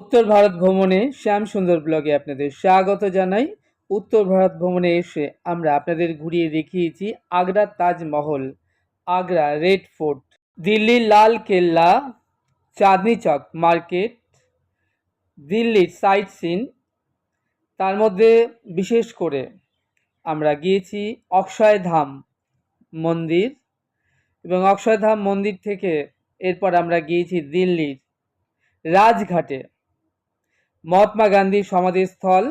উত্তর ভারত ভ্রমণে শ্যাম সুন্দর ব্লগে আপনাদের স্বাগত জানাই। উত্তর ভারত ভ্রমণে এসে আমরা আপনাদের ঘুরিয়ে দেখিয়েছি আগ্রার তাজমহল, আগ্রা রেড ফোর্ট, দিল্লির লাল কেল্লা, চাঁদনি চক মার্কেট, দিল্লির সাইট সিন। তার মধ্যে বিশেষ করে আমরা গিয়েছি অক্ষয়ধাম মন্দির, এবং অক্ষয়ধাম মন্দির থেকে এরপর আমরা গিয়েছি দিল্লির রাজঘাটে মহাত্মা গান্ধীর সমাধিস্থল।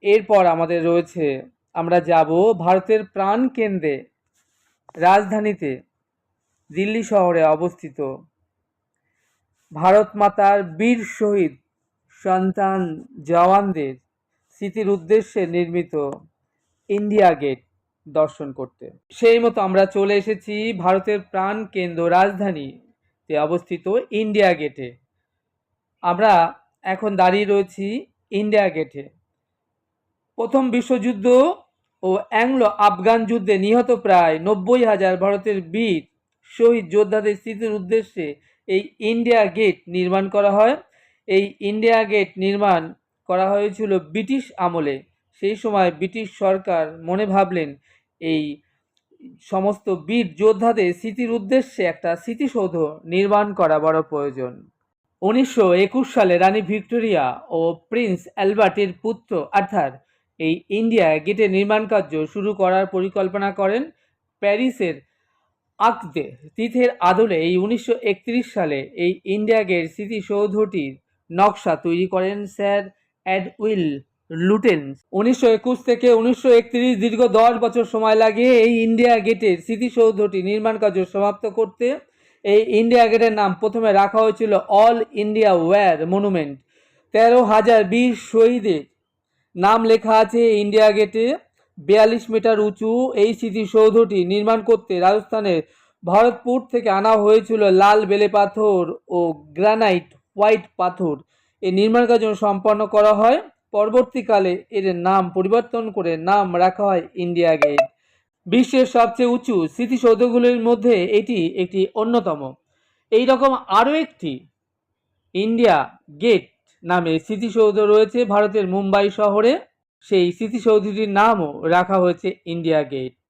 এরপর আমাদের রয়েছে, আমরা যাব ভারতের প্রাণকেন্দ্রে, রাজধানীতে দিল্লি শহরে অবস্থিত ভারত মাতার বীর শহীদ সন্তান জওয়ানদের স্মৃতির উদ্দেশ্যে নির্মিত ইন্ডিয়া গেট দর্শন করতে। সেই মতো আমরা চলে এসেছি ভারতের প্রাণকেন্দ্র রাজধানীতে অবস্থিত ইন্ডিয়া গেটে। আমরা এখন দাঁড়িয়ে রয়েছি ইন্ডিয়া গেটে। প্রথম বিশ্বযুদ্ধ ও অ্যাংলো আফগান যুদ্ধে নিহত প্রায় 90,000 ভারতের বীর শহীদ যোদ্ধাদের স্মৃতির উদ্দেশ্যে এই ইন্ডিয়া গেট নির্মাণ করা হয়। এই ইন্ডিয়া গেট নির্মাণ করা হয়েছিল ব্রিটিশ আমলে। সেই সময় ব্রিটিশ সরকার মনে ভাবলেন এই সমস্ত বীর যোদ্ধাদের স্মৃতির উদ্দেশ্যে একটা স্মৃতিসৌধ নির্মাণ করা বড় প্রয়োজন। 1921 সালে রানী ভিক্টোরিয়া ও প্রিন্স অ্যালবার্টের পুত্র আর্থার এই ইন্ডিয়া গেটের নির্মাণ কার্য শুরু করার পরিকল্পনা করেন। প্যারিসের আর্ক দে তীর্থের আদলে এই 1931 সালে এই ইন্ডিয়া গেট স্মৃতিসৌধটির নকশা তৈরি করেন স্যার এডউইন লুটেন্স। 1921 থেকে 1931 দীর্ঘ 10 বছর সময় লাগে এই ইন্ডিয়া গেটের স্মৃতিসৌধটি নির্মাণ কার্য সমাপ্ত করতে। এই ইন্ডিয়া গেটের নাম প্রথমে রাখা হয়েছিল অল ইন্ডিয়া ওয়ার মনুমেন্ট। 13,000 বীর শহীদের নাম লেখা আছে ইন্ডিয়া গেটে। 42 মিটার উঁচু এই স্মৃতিসৌধটি নির্মাণ করতে রাজস্থানের ভরতপুর থেকে আনা হয়েছিল লাল বেলে পাথর ও গ্রানাইট হোয়াইট পাথর। এই নির্মাণ কার্য সম্পন্ন করা হয়। পরবর্তীকালে এর নাম পরিবর্তন করে নাম রাখা হয় ইন্ডিয়া গেট। বিশ্বের সবচেয়ে উঁচু স্মৃতিসৌধগুলির মধ্যে এটি একটি অন্যতম। এই রকম আরও একটি ইন্ডিয়া গেট নামে স্মৃতিসৌধ রয়েছে ভারতের মুম্বাই শহরে। সেই স্মৃতিসৌধটির নামও রাখা হয়েছে ইন্ডিয়া গেট।